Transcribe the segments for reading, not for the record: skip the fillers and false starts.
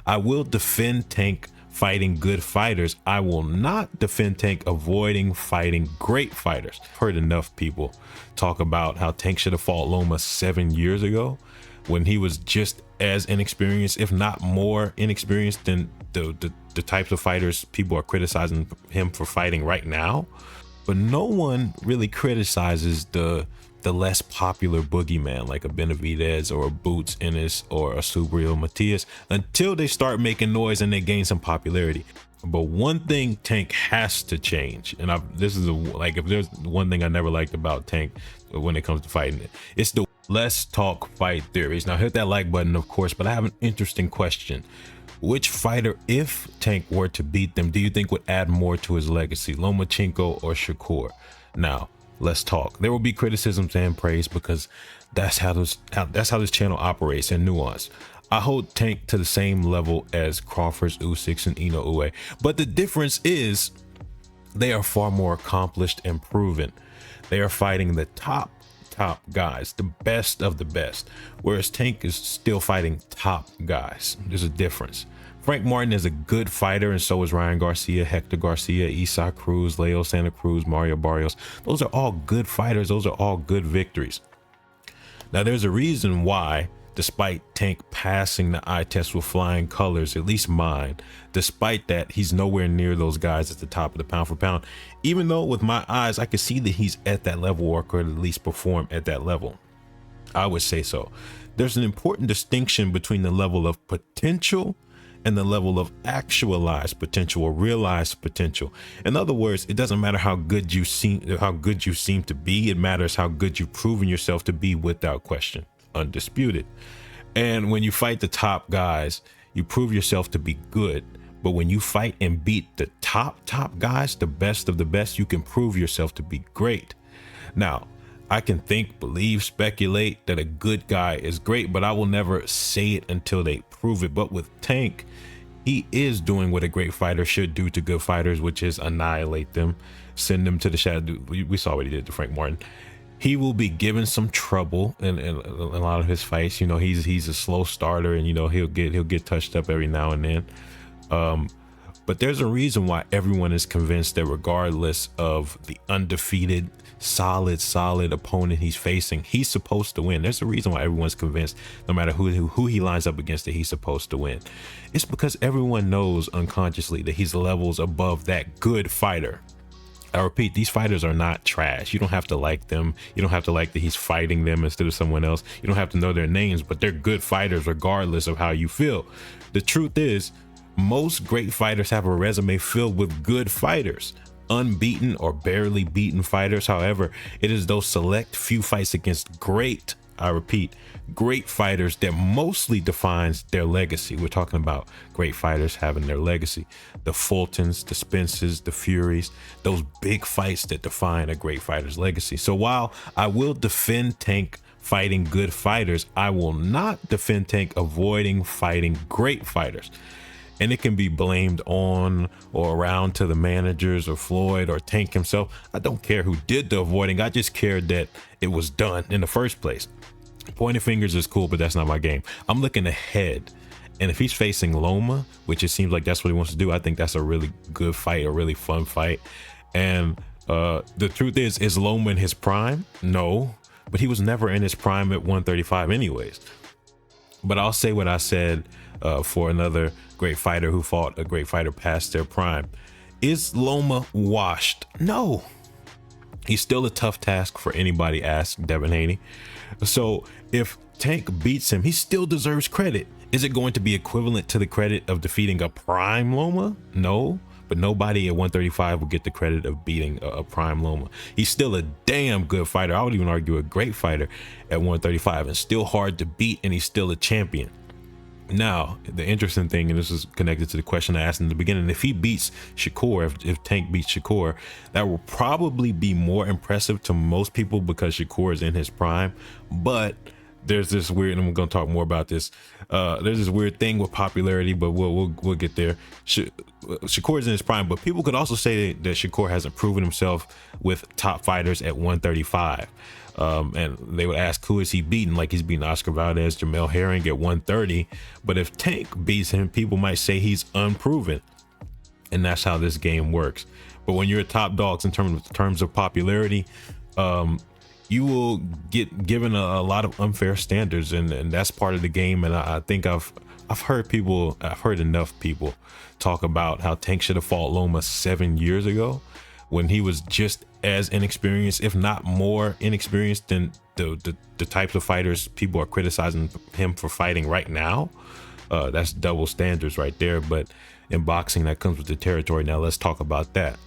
I will defend Tank fighting good fighters. I will not defend Tank avoiding fighting great fighters. I've heard enough people talk about how Tank should have fought Loma 7 years ago when he was just as inexperienced, if not more inexperienced than the types of fighters people are criticizing him for fighting right now. But no one really criticizes the less popular boogeyman like a Benavidez or a Boots Ennis or a Subriel Matias until they start making noise and they gain some popularity. But one thing Tank has to change, and this is like, if there's one thing I never liked about Tank when it comes to fighting, it's the let's talk fight theories. Now hit that like button, of course, but I have an interesting question. Which fighter, if Tank were to beat them, do you think would add more to his legacy, Lomachenko or Shakur? Now let's talk. There will be criticisms and praise because that's how this channel operates and nuance. I hold Tank to the same level as Crawford's Usyk and Ino Uwe, but the difference is they are far more accomplished and proven. They are fighting the top guys, the best of the best, whereas Tank is still fighting top guys. There's a difference. Frank Martin is a good fighter, and so is Ryan Garcia, Hector Garcia, Isaac Cruz, Leo Santa Cruz, Mario Barrios. Those are all good fighters. Those are all good victories. Now there's a reason why, despite Tank passing the eye test with flying colors, at least mine, despite that, he's nowhere near those guys at the top of the pound for pound, even though with my eyes I could see that he's at that level or could at least perform at that level. I would say so. There's an important distinction between the level of potential and the level of actualized potential or realized potential. In other words, it doesn't matter how good you seem to be. It matters how good you've proven yourself to be, without question, undisputed. And when you fight the top guys, you prove yourself to be good. But when you fight and beat the top guys, the best of the best, you can prove yourself to be great. Now, I can think, believe, speculate that a good guy is great, but I will never say it until they prove it. But with Tank, he is doing what a great fighter should do to good fighters, which is annihilate them, send them to the shadow. We saw what he did to Frank Martin. He will be given some trouble in a lot of his fights. You know, he's a slow starter, and you know he'll get touched up every now and then. But there's a reason why everyone is convinced that regardless of the undefeated, solid opponent he's facing, he's supposed to win. There's a reason why everyone's convinced, no matter who he lines up against, that he's supposed to win. It's because everyone knows unconsciously that he's levels above that good fighter. I repeat, these fighters are not trash. You don't have to like them. You don't have to like that he's fighting them instead of someone else. You don't have to know their names, but they're good fighters regardless of how you feel. The truth is, most great fighters have a resume filled with good fighters, unbeaten or barely beaten fighters. However, it is those select few fights against great, I repeat, great fighters that mostly defines their legacy. We're talking about great fighters having their legacy. The Fultons, the Spencers, the Furies, those big fights that define a great fighter's legacy. So while I will defend Tank fighting good fighters, I will not defend Tank avoiding fighting great fighters. And it can be blamed on or around to the managers or Floyd or Tank himself. I don't care who did the avoiding. I just cared that it was done in the first place. Pointing fingers is cool, but that's not my game. I'm looking ahead. And if he's facing Loma, which it seems like that's what he wants to do, I think that's a really good fight, a really fun fight. And the truth is Loma in his prime? No, but he was never in his prime at 135 anyways. But I'll say what I said for another great fighter who fought a great fighter past their prime. Is Loma washed? No. He's still a tough task for anybody, asked Devin Haney. So if Tank beats him, he still deserves credit. Is it going to be equivalent to the credit of defeating a prime Loma? No, but nobody at 135 will get the credit of beating a prime Loma. He's still a damn good fighter. I would even argue a great fighter at 135, and still hard to beat, and he's still a champion. Now, the interesting thing, and this is connected to the question I asked in the beginning, if he beats Shakur, if Tank beats Shakur, that will probably be more impressive to most people because Shakur is in his prime. But there's this weird, and I'm going to talk more about this. There's this weird thing with popularity, but we'll get there. Shakur is in his prime, but people could also say that Shakur hasn't proven himself with top fighters at 135. And they would ask, who is he beating? Like he's beating Oscar Valdez, Jamel Herring at 130. But if Tank beats him, people might say he's unproven. And that's how this game works. But when you're a top dogs in terms of popularity, you will get given a lot of unfair standards, and that's part of the game. And I think I've heard enough people talk about how Tank should have fought Loma 7 years ago, when he was just as inexperienced, if not more inexperienced than the types of fighters people are criticizing him for fighting right now. That's double standards right there. But in boxing, that comes with the territory. Now let's talk about that.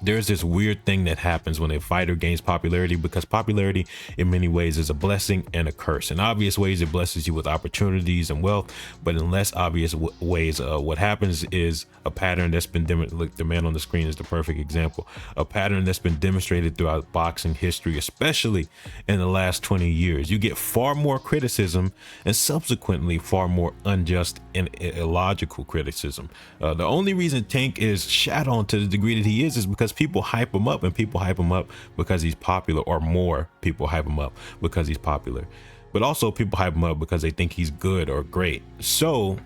There's this weird thing that happens when a fighter gains popularity, because popularity in many ways is a blessing and a curse. In obvious ways, it blesses you with opportunities and wealth, but in less obvious ways, what happens is a pattern that's been look, the man on the screen is the perfect example. A pattern that's been demonstrated throughout boxing history, especially in the last 20 years. You get far more criticism, and subsequently far more unjust and illogical criticism. The only reason Tank is shat on to the degree that he is because people hype him up, and people hype him up because he's popular, or more people hype him up because he's popular. But also people hype him up because they think he's good or great. So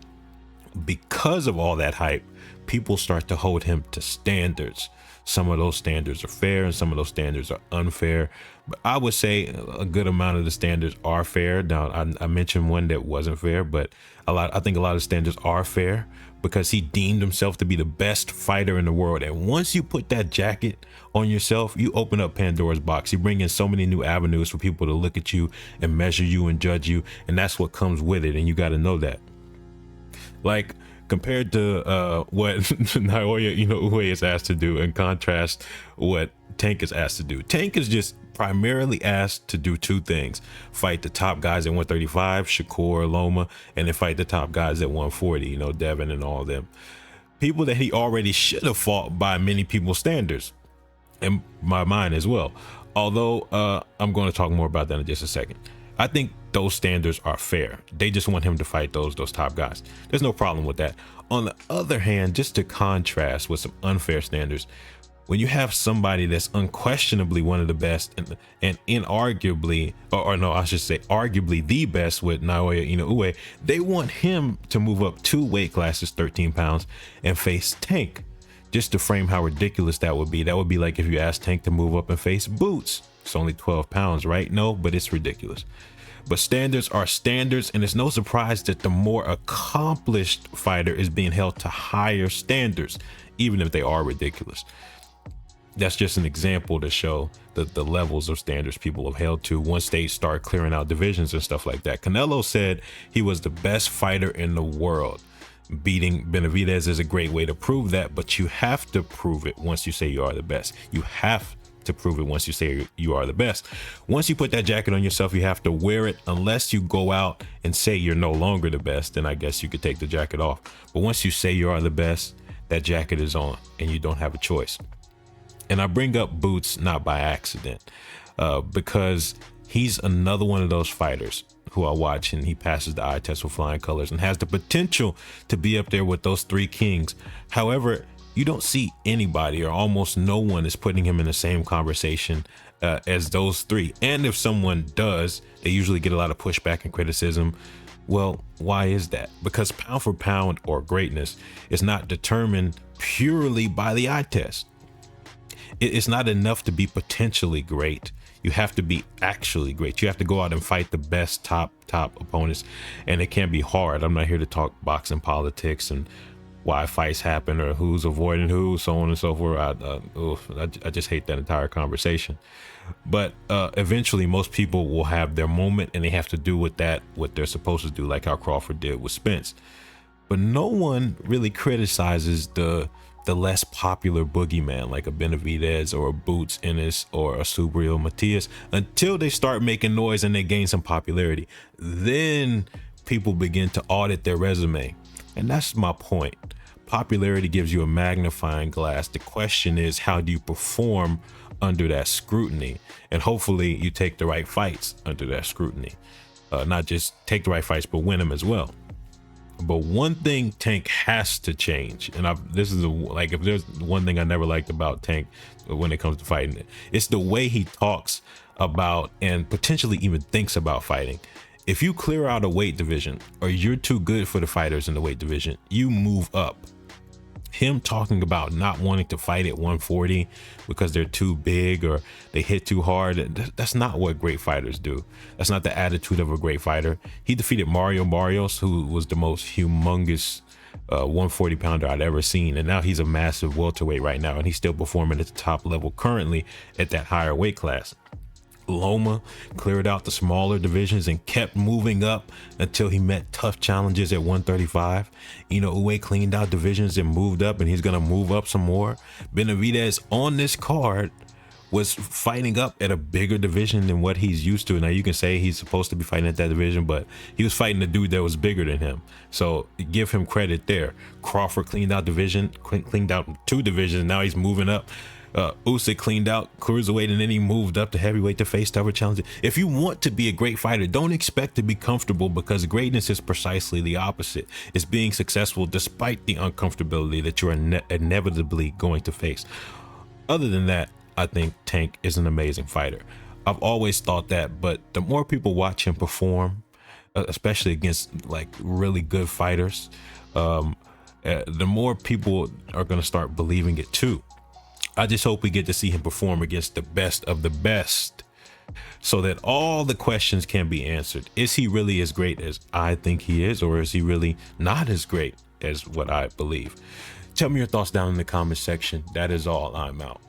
because of all that hype, people start to hold him to standards. Some of those standards are fair and some of those standards are unfair. But I would say a good amount of the standards are fair. Now, I mentioned one that wasn't fair, but I think a lot of standards are fair, because he deemed himself to be the best fighter in the world. And once you put that jacket on yourself, you open up Pandora's box. You bring in so many new avenues for people to look at you and measure you and judge you. And that's what comes with it. And you got to know that. Like, compared to what Naoya Inoue is asked to do, in contrast what Tank is asked to do. Tank is just primarily asked to do two things: fight the top guys at 135, Shakur, Loma, and then fight the top guys at 140, Devin and all of them. People that he already should have fought by many people's standards, in my mind as well. Although I'm going to talk more about that in just a second. I think those standards are fair. They just want him to fight those top guys. There's no problem with that. On the other hand, just to contrast with some unfair standards, when you have somebody that's unquestionably one of the best and inarguably, arguably the best with Naoya Inoue, they want him to move up 2 weight classes, 13 pounds, and face Tank. Just to frame how ridiculous that would be like if you asked Tank to move up and face Boots. It's only 12 pounds, right? No, but it's ridiculous. But standards are standards, and it's no surprise that the more accomplished fighter is being held to higher standards, even if they are ridiculous. That's just an example to show the levels of standards people have held to once they start clearing out divisions and stuff like that. Canelo said he was the best fighter in the world. Beating Benavidez is a great way to prove that, but you have to prove it once you say you are the best. You have to prove it once you say you are the best. Once you put that jacket on yourself, you have to wear it, unless you go out and say you're no longer the best. Then I guess you could take the jacket off. But once you say you are the best, that jacket is on and you don't have a choice. And I bring up Boots not by accident, because he's another one of those fighters who I watch and he passes the eye test with flying colors and has the potential to be up there with those 3 kings. However, you don't see anybody, or almost no one, is putting him in the same conversation as those 3. And if someone does, they usually get a lot of pushback and criticism. Well, why is that? Because pound for pound, or greatness, is not determined purely by the eye test. It's not enough to be potentially great. You have to be actually great. You have to go out and fight the best top opponents, and it can be hard. I'm not here to talk boxing politics and why fights happen or who's avoiding who, so on and so forth. I just hate that entire conversation. But eventually most people will have their moment, and they have to do with that what they're supposed to do, like how Crawford did with Spence. But no one really criticizes the less popular boogeyman, like a Benavidez or a Boots Ennis or a Subriel Matias, until they start making noise and they gain some popularity. Then people begin to audit their resume. And that's my point. Popularity gives you a magnifying glass. The question is, how do you perform under that scrutiny? And hopefully you take the right fights under that scrutiny. Not just take the right fights, but win them as well. But one thing Tank has to change, and this is like, if there's one thing I never liked about Tank when it comes to fighting, it's the way he talks about and potentially even thinks about fighting. If you clear out a weight division, or you're too good for the fighters in the weight division, you move up. Him talking about not wanting to fight at 140 because they're too big or they hit too hard, that's not what great fighters do. That's not the attitude of a great fighter. He defeated Mario Barrios, who was the most humongous 140 pounder I'd ever seen, and now he's a massive welterweight right now, and he's still performing at the top level currently at that higher weight class. Loma cleared out the smaller divisions and kept moving up until he met tough challenges at 135. Inoue cleaned out divisions and moved up, and he's gonna move up some more. Benavidez on this card was fighting up at a bigger division than what he's used to. Now you can say he's supposed to be fighting at that division, but he was fighting a dude that was bigger than him, so give him credit there. Crawford cleaned out two divisions. Now he's moving up. Usyk cleaned out cruiserweight, and then he moved up to heavyweight to face tougher challenges. If you want to be a great fighter, don't expect to be comfortable, because greatness is precisely the opposite. It's being successful despite the uncomfortability that you're inevitably going to face. Other than that, I think Tank is an amazing fighter. I've always thought that, but the more people watch him perform, especially against like really good fighters, the more people are going to start believing it too. I just hope we get to see him perform against the best of the best, so that all the questions can be answered. Is he really as great as I think he is, or is he really not as great as what I believe? Tell me your thoughts down in the comment section. That is all. I'm out.